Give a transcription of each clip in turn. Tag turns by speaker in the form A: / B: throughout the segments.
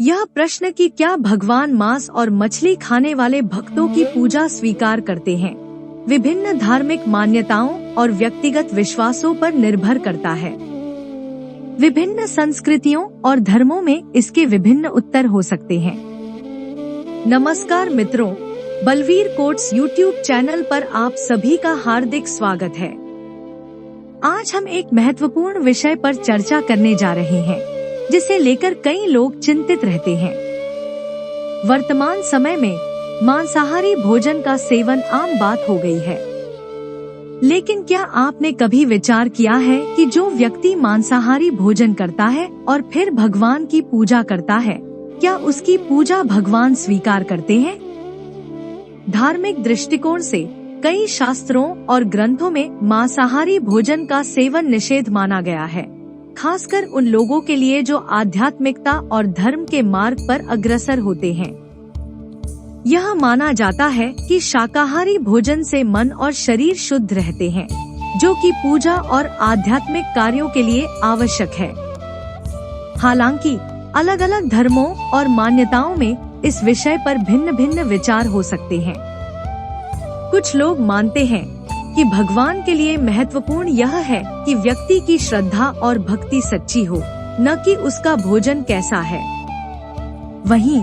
A: यह प्रश्न कि क्या भगवान मांस और मछली खाने वाले भक्तों की पूजा स्वीकार करते हैं, विभिन्न धार्मिक मान्यताओं और व्यक्तिगत विश्वासों पर निर्भर करता है। विभिन्न संस्कृतियों और धर्मों में इसके विभिन्न उत्तर हो सकते हैं। नमस्कार मित्रों, बलवीर कोट्स यूट्यूब चैनल पर आप सभी का हार्दिक स्वागत है। आज हम एक महत्वपूर्ण विषय पर चर्चा करने जा रहे हैं, जिसे लेकर कई लोग चिंतित रहते हैं। वर्तमान समय में मांसाहारी भोजन का सेवन आम बात हो गई है, लेकिन क्या आपने कभी विचार किया है कि जो व्यक्ति मांसाहारी भोजन करता है और फिर भगवान की पूजा करता है, क्या उसकी पूजा भगवान स्वीकार करते हैं? धार्मिक दृष्टिकोण से कई शास्त्रों और ग्रंथों में मांसाहारी भोजन का सेवन निषेध माना गया है, खासकर उन लोगों के लिए जो आध्यात्मिकता और धर्म के मार्ग पर अग्रसर होते हैं। यह माना जाता है कि शाकाहारी भोजन से मन और शरीर शुद्ध रहते हैं, जो कि पूजा और आध्यात्मिक कार्यों के लिए आवश्यक है। हालांकि अलग अलग धर्मों और मान्यताओं में इस विषय पर भिन्न भिन्न विचार हो सकते हैं। कुछ लोग मानते हैं कि भगवान के लिए महत्वपूर्ण यह है कि व्यक्ति की श्रद्धा और भक्ति सच्ची हो, न कि उसका भोजन कैसा है। वहीं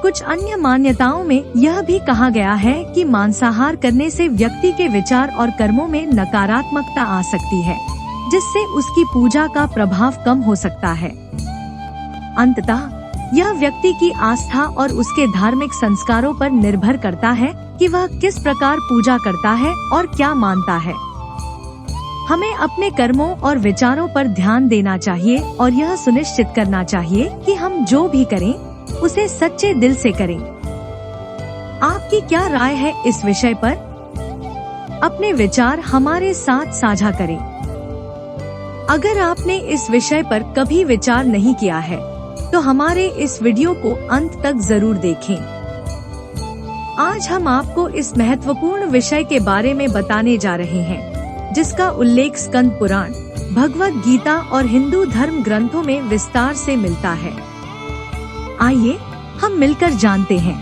A: कुछ अन्य मान्यताओं में यह भी कहा गया है कि मांसाहार करने से व्यक्ति के विचार और कर्मों में नकारात्मकता आ सकती है, जिससे उसकी पूजा का प्रभाव कम हो सकता है। अंततः यह व्यक्ति की आस्था और उसके धार्मिक संस्कारों पर निर्भर करता है कि वह किस प्रकार पूजा करता है और क्या मानता है। हमें अपने कर्मों और विचारों पर ध्यान देना चाहिए और यह सुनिश्चित करना चाहिए कि हम जो भी करें उसे सच्चे दिल से करें। आपकी क्या राय है इस विषय पर? अपने विचार हमारे साथ साझा करें। अगर आपने इस विषय पर कभी विचार नहीं किया है, तो हमारे इस वीडियो को अंत तक जरूर देखें। आज हम आपको इस महत्वपूर्ण विषय के बारे में बताने जा रहे हैं, जिसका उल्लेख स्कंद पुराण, भगवद गीता और हिंदू धर्म ग्रंथों में विस्तार से मिलता है। आइए हम मिलकर जानते हैं।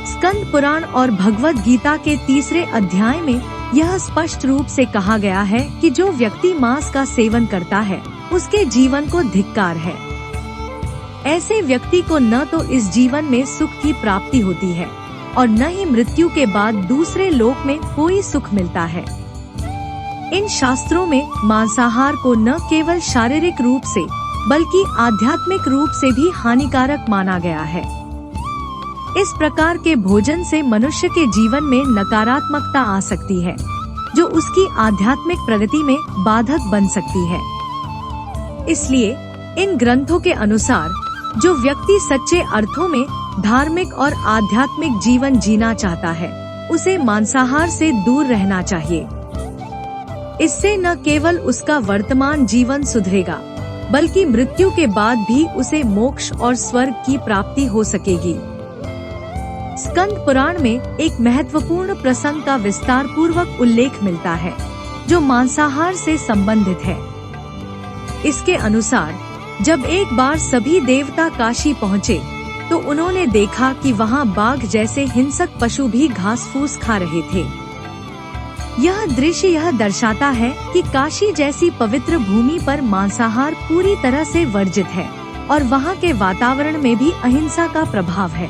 A: स्कंद पुराण और भगवद गीता के 3 अध्याय में यह स्पष्ट रूप से कहा गया है कि जो व्यक्ति मांस का सेवन करता है, उसके जीवन को धिक्कार है। ऐसे व्यक्ति को न तो इस जीवन में सुख की प्राप्ति होती है और न ही मृत्यु के बाद दूसरे लोक में कोई सुख मिलता है। इन शास्त्रों में मांसाहार को न केवल शारीरिक रूप से बल्कि आध्यात्मिक रूप से भी हानिकारक माना गया है। इस प्रकार के भोजन से मनुष्य के जीवन में नकारात्मकता आ सकती है, जो उसकी आध्यात्मिक प्रगति में बाधक बन सकती है। इसलिए इन ग्रंथों के अनुसार जो व्यक्ति सच्चे अर्थों में धार्मिक और आध्यात्मिक जीवन जीना चाहता है, उसे मांसाहार से दूर रहना चाहिए। इससे न केवल उसका वर्तमान जीवन सुधरेगा, बल्कि मृत्यु के बाद भी उसे मोक्ष और स्वर्ग की प्राप्ति हो सकेगी। स्कंद पुराण में एक महत्वपूर्ण प्रसंग का विस्तार पूर्वक उल्लेख मिलता है, जो मांसाहार से संबंधित है। इसके अनुसार जब एक बार सभी देवता काशी पहुँचे, तो उन्होंने देखा कि वहाँ बाघ जैसे हिंसक पशु भी घास फूस खा रहे थे। यह दृश्य यह दर्शाता है कि काशी जैसी पवित्र भूमि पर मांसाहार पूरी तरह से वर्जित है और वहाँ के वातावरण में भी अहिंसा का प्रभाव है।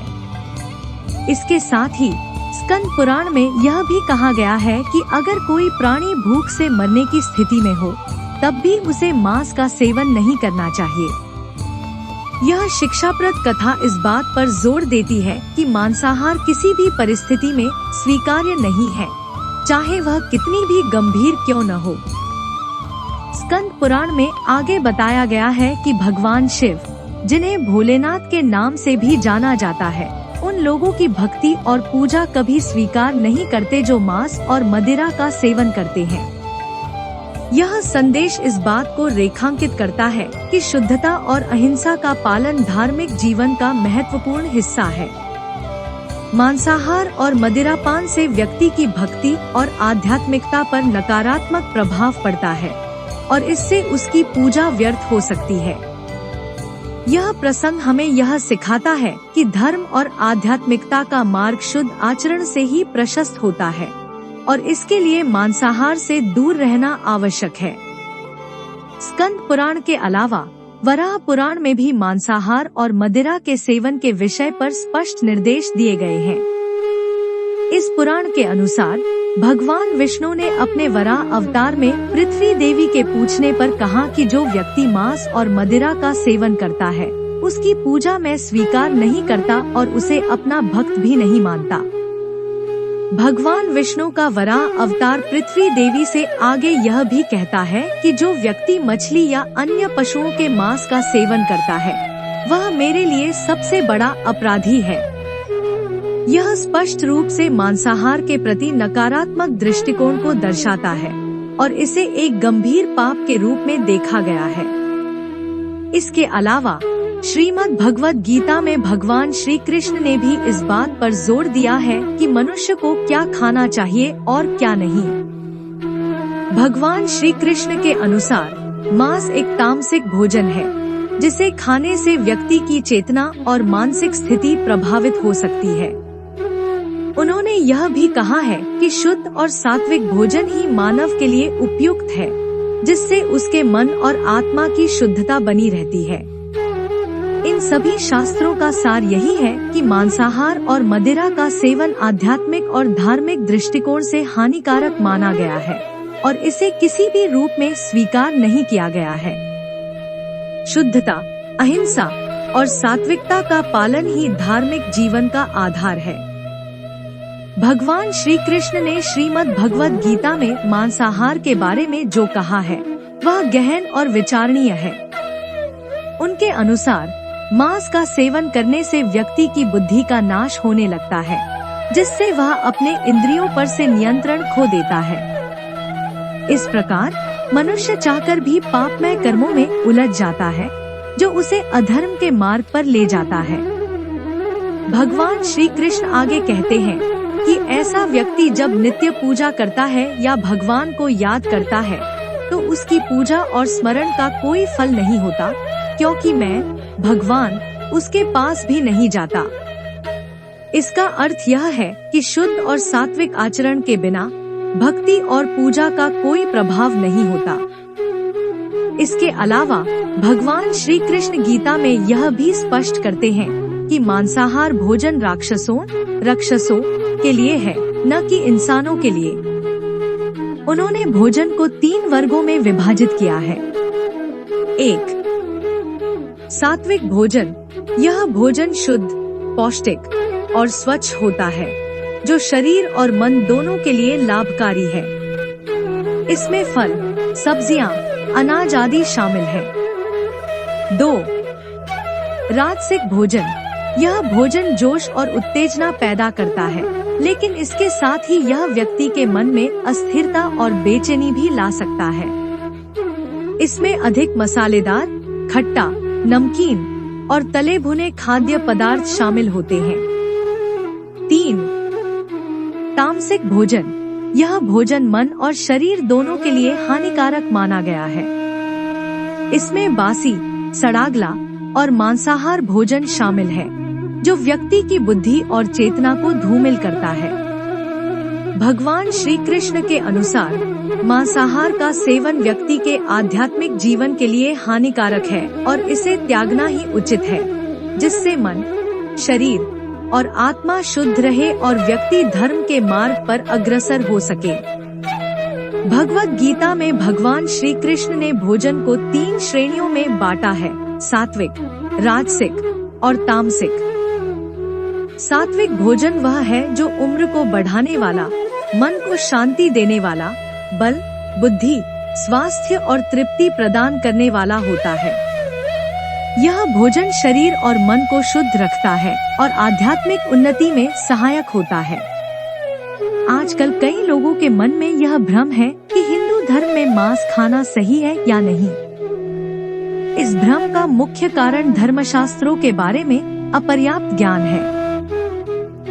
A: इसके साथ ही स्कंद पुराण में यह भी कहा गया है कि अगर कोई प्राणी भूख से मरने की स्थिति में हो, तब भी उसे मांस का सेवन नहीं करना चाहिए। यह शिक्षाप्रद कथा इस बात पर जोर देती है कि मांसाहार किसी भी परिस्थिति में स्वीकार्य नहीं है, चाहे वह कितनी भी गंभीर क्यों न हो। स्कंद पुराण में आगे बताया गया है कि भगवान शिव, जिन्हें भोलेनाथ के नाम से भी जाना जाता है, उन लोगों की भक्ति और पूजा कभी स्वीकार नहीं करते जो मांस और मदिरा का सेवन करते हैं। यह संदेश इस बात को रेखांकित करता है कि शुद्धता और अहिंसा का पालन धार्मिक जीवन का महत्वपूर्ण हिस्सा है। मांसाहार और मदिरापान से व्यक्ति की भक्ति और आध्यात्मिकता पर नकारात्मक प्रभाव पड़ता है और इससे उसकी पूजा व्यर्थ हो सकती है। यह प्रसंग हमें यह सिखाता है कि धर्म और आध्यात्मिकता का मार्ग शुद्ध आचरण से ही प्रशस्त होता है और इसके लिए मांसाहार से दूर रहना आवश्यक है। स्कंद पुराण के अलावा वराह पुराण में भी मांसाहार और मदिरा के सेवन के विषय पर स्पष्ट निर्देश दिए गए हैं। इस पुराण के अनुसार भगवान विष्णु ने अपने वराह अवतार में पृथ्वी देवी के पूछने पर कहा कि जो व्यक्ति मांस और मदिरा का सेवन करता है उसकी पूजा मैं स्वीकार नहीं करता और उसे अपना भक्त भी नहीं मानता। भगवान विष्णु का वराह अवतार पृथ्वी देवी से आगे यह भी कहता है कि जो व्यक्ति मछली या अन्य पशुओं के मांस का सेवन करता है वह मेरे लिए सबसे बड़ा अपराधी है। यह स्पष्ट रूप से मांसाहार के प्रति नकारात्मक दृष्टिकोण को दर्शाता है और इसे एक गंभीर पाप के रूप में देखा गया है। इसके अलावा श्रीमद् भगवद गीता में भगवान श्री कृष्ण ने भी इस बात पर जोर दिया है कि मनुष्य को क्या खाना चाहिए और क्या नहीं। भगवान श्री कृष्ण के अनुसार मांस एक तामसिक भोजन है जिसे खाने से व्यक्ति की चेतना और मानसिक स्थिति प्रभावित हो सकती है। उन्होंने यह भी कहा है कि शुद्ध और सात्विक भोजन ही मानव के लिए उपयुक्त है, जिससे उसके मन और आत्मा की शुद्धता बनी रहती है। इन सभी शास्त्रों का सार यही है कि मांसाहार और मदिरा का सेवन आध्यात्मिक और धार्मिक दृष्टिकोण से हानिकारक माना गया है और इसे किसी भी रूप में स्वीकार नहीं किया गया है। शुद्धता, अहिंसा और सात्विकता का पालन ही धार्मिक जीवन का आधार है। भगवान श्री कृष्ण ने श्रीमद् भगवद गीता में मांसाहार के बारे में जो कहा है वह गहन और विचारणीय है। उनके अनुसार मांस का सेवन करने से व्यक्ति की बुद्धि का नाश होने लगता है, जिससे वह अपने इंद्रियों पर से नियंत्रण खो देता है। इस प्रकार मनुष्य चाहकर भी पापमय कर्मों में उलझ जाता है, जो उसे अधर्म के मार्ग पर ले जाता है। भगवान श्री कृष्ण आगे कहते हैं कि ऐसा व्यक्ति जब नित्य पूजा करता है या भगवान को याद करता है तो उसकी पूजा और स्मरण का कोई फल नहीं होता, क्योंकि मैं भगवान उसके पास भी नहीं जाता। इसका अर्थ यह है कि शुद्ध और सात्विक आचरण के बिना भक्ति और पूजा का कोई प्रभाव नहीं होता। इसके अलावा भगवान श्री कृष्ण गीता में यह भी स्पष्ट करते हैं कि मांसाहार भोजन राक्षसों के लिए है, न कि इंसानों के लिए। उन्होंने भोजन को 3 वर्गों में विभाजित किया है। 1. सात्विक भोजन। यह भोजन शुद्ध, पौष्टिक और स्वच्छ होता है, जो शरीर और मन दोनों के लिए लाभकारी है। इसमें फल, सब्जियां, अनाज आदि शामिल है। 2. राजसिक भोजन। यह भोजन जोश और उत्तेजना पैदा करता है, लेकिन इसके साथ ही यह व्यक्ति के मन में अस्थिरता और बेचैनी भी ला सकता है। इसमें अधिक मसालेदार, खट्टा, नमकीन और तले भुने खाद्य पदार्थ शामिल होते हैं। 3. तामसिक भोजन। यह भोजन मन और शरीर दोनों के लिए हानिकारक माना गया है। इसमें बासी, सड़ागला और मांसाहार भोजन शामिल है, जो व्यक्ति की बुद्धि और चेतना को धूमिल करता है। भगवान श्री कृष्ण के अनुसार मांसाहार का सेवन व्यक्ति के आध्यात्मिक जीवन के लिए हानिकारक है और इसे त्यागना ही उचित है, जिससे मन, शरीर और आत्मा शुद्ध रहे और व्यक्ति धर्म के मार्ग पर अग्रसर हो सके। भगवद गीता में भगवान श्री कृष्ण ने भोजन को 3 श्रेणियों में बांटा है: सात्विक, राजसिक और तामसिक। सात्विक भोजन वह है जो उम्र को बढ़ाने वाला, मन को शांति देने वाला, बल, बुद्धि, स्वास्थ्य और तृप्ति प्रदान करने वाला होता है। यह भोजन शरीर और मन को शुद्ध रखता है और आध्यात्मिक उन्नति में सहायक होता है। आजकल कई लोगों के मन में यह भ्रम है कि हिंदू धर्म में मांस खाना सही है या नहीं। इस भ्रम का मुख्य कारण धर्मशास्त्रों के बारे में अपर्याप्त ज्ञान है।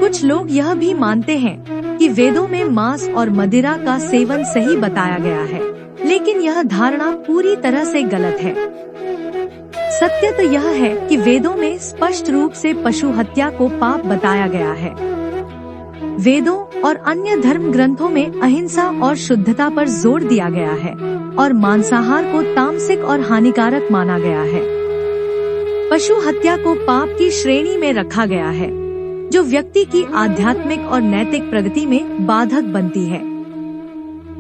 A: कुछ लोग यह भी मानते हैं कि वेदों में मांस और मदिरा का सेवन सही बताया गया है, लेकिन यह धारणा पूरी तरह से गलत है। सत्य तो यह है कि वेदों में स्पष्ट रूप से पशु हत्या को पाप बताया गया है। वेदों और अन्य धर्म ग्रंथों में अहिंसा और शुद्धता पर जोर दिया गया है और मांसाहार को तामसिक और हानिकारक माना गया है। पशु हत्या को पाप की श्रेणी में रखा गया है, जो व्यक्ति की आध्यात्मिक और नैतिक प्रगति में बाधक बनती है।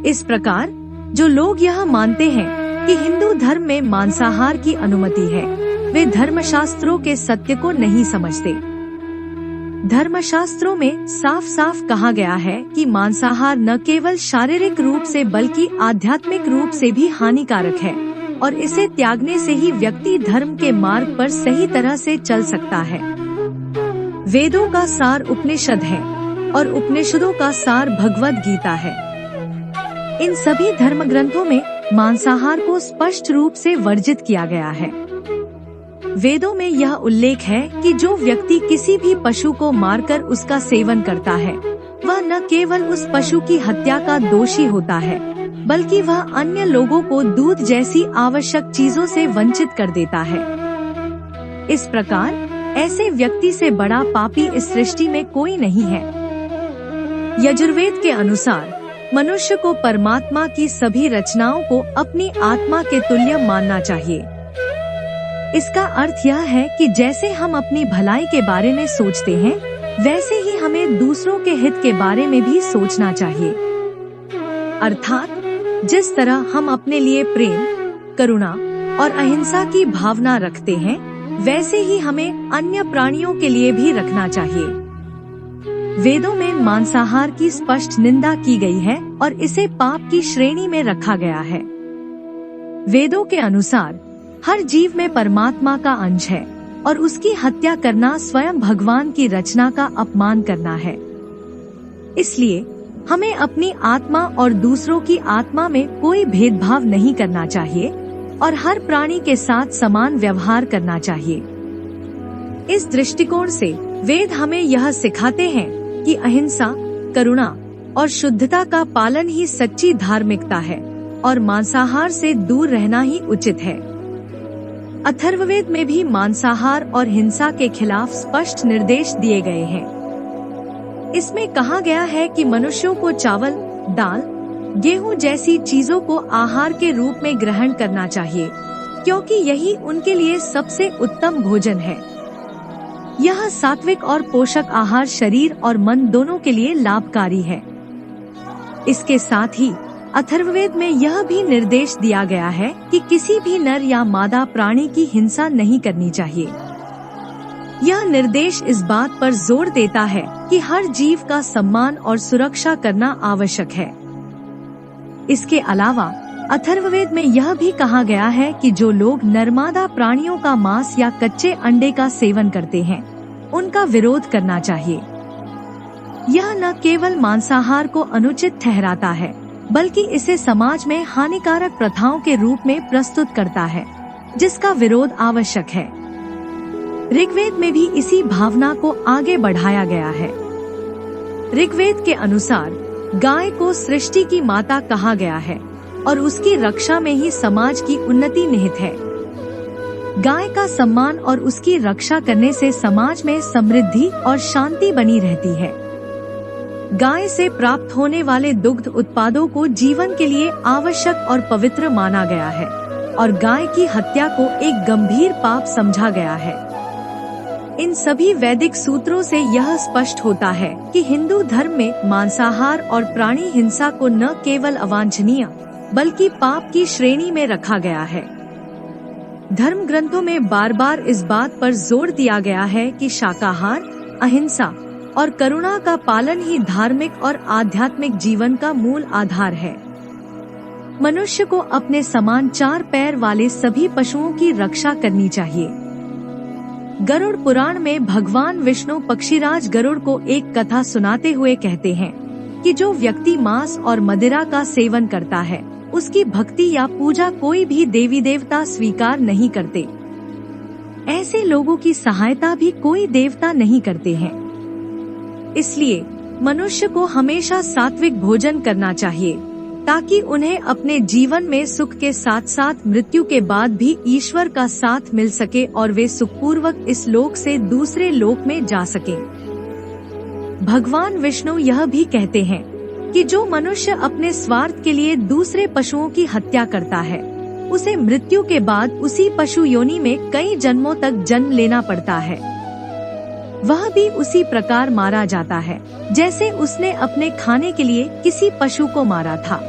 A: इस प्रकार जो लोग यह मानते हैं कि हिंदू धर्म में मांसाहार की अनुमति है, वे धर्मशास्त्रों के सत्य को नहीं समझते। धर्मशास्त्रों में साफ साफ कहा गया है कि मांसाहार न केवल शारीरिक रूप से बल्कि आध्यात्मिक रूप से भी हानिकारक है और इसे त्यागने से ही व्यक्ति धर्म के मार्ग पर सही तरह से चल सकता है। वेदों का सार उपनिषद है और उपनिषदों का सार भगवद गीता है। इन सभी धर्म ग्रंथों में मांसाहार को स्पष्ट रूप से वर्जित किया गया है। वेदों में यह उल्लेख है कि जो व्यक्ति किसी भी पशु को मारकर उसका सेवन करता है, वह न केवल उस पशु की हत्या का दोषी होता है, बल्कि वह अन्य लोगों को दूध जैसी आवश्यक चीजों से वंचित कर देता है। इस प्रकार ऐसे व्यक्ति से बड़ा पापी इस सृष्टि में कोई नहीं है। यजुर्वेद के अनुसार मनुष्य को परमात्मा की सभी रचनाओं को अपनी आत्मा के तुल्य मानना चाहिए। इसका अर्थ यह है कि जैसे हम अपनी भलाई के बारे में सोचते हैं, वैसे ही हमें दूसरों के हित के बारे में भी सोचना चाहिए। अर्थात जिस तरह हम अपने लिए प्रेम, करुणा और अहिंसा की भावना रखते हैं, वैसे ही हमें अन्य प्राणियों के लिए भी रखना चाहिए। वेदों में मांसाहार की स्पष्ट निंदा की गई है और इसे पाप की श्रेणी में रखा गया है। वेदों के अनुसार हर जीव में परमात्मा का अंश है और उसकी हत्या करना स्वयं भगवान की रचना का अपमान करना है। इसलिए हमें अपनी आत्मा और दूसरों की आत्मा में कोई भेदभाव नहीं करना चाहिए और हर प्राणी के साथ समान व्यवहार करना चाहिए। इस दृष्टिकोण से वेद हमें यह सिखाते हैं कि अहिंसा, करुणा और शुद्धता का पालन ही सच्ची धार्मिकता है और मांसाहार से दूर रहना ही उचित है। अथर्ववेद में भी मांसाहार और हिंसा के खिलाफ स्पष्ट निर्देश दिए गए हैं। इसमें कहा गया है कि मनुष्यों को चावल, दाल, गेहूं जैसी चीजों को आहार के रूप में ग्रहण करना चाहिए, क्योंकि यही उनके लिए सबसे उत्तम भोजन है। यह सात्विक और पोषक आहार शरीर और मन दोनों के लिए लाभकारी है। इसके साथ ही अथर्ववेद में यह भी निर्देश दिया गया है कि किसी भी नर या मादा प्राणी की हिंसा नहीं करनी चाहिए। यह निर्देश इस बात पर जोर देता है कि हर जीव का सम्मान और सुरक्षा करना आवश्यक है। इसके अलावा अथर्ववेद में यह भी कहा गया है कि जो लोग नरमादा प्राणियों का मांस या कच्चे अंडे का सेवन करते हैं, उनका विरोध करना चाहिए। यह न केवल मांसाहार को अनुचित ठहराता है, बल्कि इसे समाज में हानिकारक प्रथाओं के रूप में प्रस्तुत करता है, जिसका विरोध आवश्यक है। ऋग्वेद में भी इसी भावना को आगे बढ़ाया गया है। ऋग्वेद के अनुसार गाय को सृष्टि की माता कहा गया है और उसकी रक्षा में ही समाज की उन्नति निहित है। गाय का सम्मान और उसकी रक्षा करने से समाज में समृद्धि और शांति बनी रहती है। गाय से प्राप्त होने वाले दुग्ध उत्पादों को जीवन के लिए आवश्यक और पवित्र माना गया है और गाय की हत्या को एक गंभीर पाप समझा गया है। इन सभी वैदिक सूत्रों से यह स्पष्ट होता है कि हिंदू धर्म में मांसाहार और प्राणी हिंसा को न केवल अवांछनीय बल्कि पाप की श्रेणी में रखा गया है। धर्म ग्रंथों में बार बार इस बात पर जोर दिया गया है कि शाकाहार, अहिंसा और करुणा का पालन ही धार्मिक और आध्यात्मिक जीवन का मूल आधार है। मनुष्य को अपने समान 4 पैर वाले सभी पशुओं की रक्षा करनी चाहिए। गरुड़ पुराण में भगवान विष्णु पक्षीराज गरुड़ को एक कथा सुनाते हुए कहते हैं कि जो व्यक्ति मांस और मदिरा का सेवन करता है, उसकी भक्ति या पूजा कोई भी देवी देवता स्वीकार नहीं करते। ऐसे लोगों की सहायता भी कोई देवता नहीं करते हैं। इसलिए मनुष्य को हमेशा सात्विक भोजन करना चाहिए, ताकि उन्हें अपने जीवन में सुख के साथ साथ मृत्यु के बाद भी ईश्वर का साथ मिल सके और वे सुखपूर्वक इस लोक से दूसरे लोक में जा सके। भगवान विष्णु यह भी कहते हैं कि जो मनुष्य अपने स्वार्थ के लिए दूसरे पशुओं की हत्या करता है, उसे मृत्यु के बाद उसी पशु योनि में कई जन्मों तक जन्म लेना पड़ता है। वह भी उसी प्रकार मारा जाता है जैसे उसने अपने खाने के लिए किसी पशु को मारा था।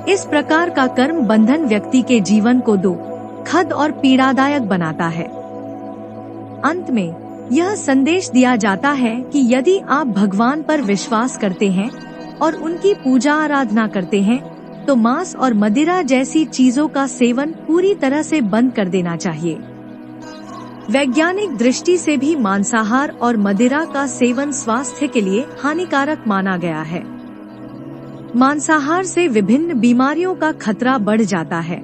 A: इस प्रकार का कर्म बंधन व्यक्ति के जीवन को दुखद और पीड़ादायक बनाता है। अंत में यह संदेश दिया जाता है कि यदि आप भगवान पर विश्वास करते हैं और उनकी पूजा आराधना करते हैं, तो मांस और मदिरा जैसी चीजों का सेवन पूरी तरह से बंद कर देना चाहिए। वैज्ञानिक दृष्टि से भी मांसाहार और मदिरा का सेवन स्वास्थ्य के लिए हानिकारक माना गया है। मांसाहार से विभिन्न बीमारियों का खतरा बढ़ जाता है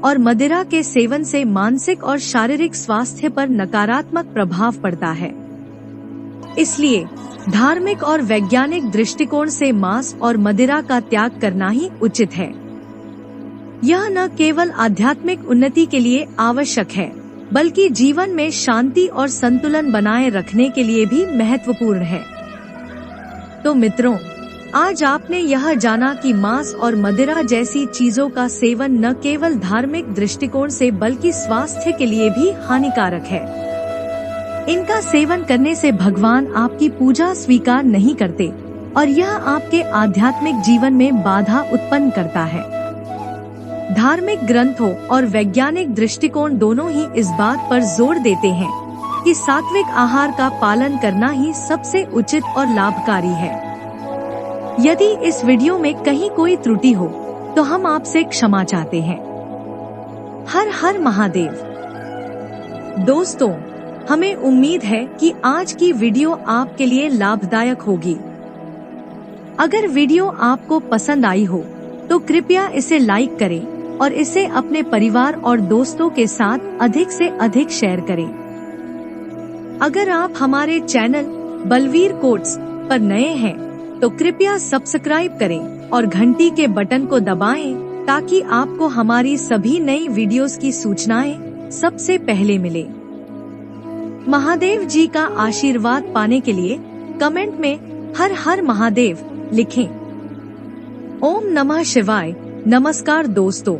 A: और मदिरा के सेवन से मानसिक और शारीरिक स्वास्थ्य पर नकारात्मक प्रभाव पड़ता है। इसलिए धार्मिक और वैज्ञानिक दृष्टिकोण से मांस और मदिरा का त्याग करना ही उचित है। यह न केवल आध्यात्मिक उन्नति के लिए आवश्यक है, बल्कि जीवन में शांति और संतुलन बनाए रखने के लिए भी महत्वपूर्ण है। तो मित्रों, आज आपने यह जाना कि मांस और मदिरा जैसी चीजों का सेवन न केवल धार्मिक दृष्टिकोण से बल्कि स्वास्थ्य के लिए भी हानिकारक है। इनका सेवन करने से भगवान आपकी पूजा स्वीकार नहीं करते और यह आपके आध्यात्मिक जीवन में बाधा उत्पन्न करता है। धार्मिक ग्रंथों और वैज्ञानिक दृष्टिकोण दोनों ही इस बात पर जोर देते हैं कि सात्विक आहार का पालन करना ही सबसे उचित और लाभकारी है। यदि इस वीडियो में कहीं कोई त्रुटि हो तो हम आपसे क्षमा चाहते हैं। हर हर महादेव। दोस्तों, हमें उम्मीद है कि आज की वीडियो आपके लिए लाभदायक होगी। अगर वीडियो आपको पसंद आई हो तो कृपया इसे लाइक करें और इसे अपने परिवार और दोस्तों के साथ अधिक से अधिक शेयर करें। अगर आप हमारे चैनल बलवीर कोट्स पर नए हैं तो कृपया सब्सक्राइब करें और घंटी के बटन को दबाएं ताकि आपको हमारी सभी नई वीडियोस की सूचनाएं सबसे पहले मिले। महादेव जी का आशीर्वाद पाने के लिए कमेंट में हर हर महादेव लिखें। ओम नमः शिवाय। नमस्कार दोस्तों।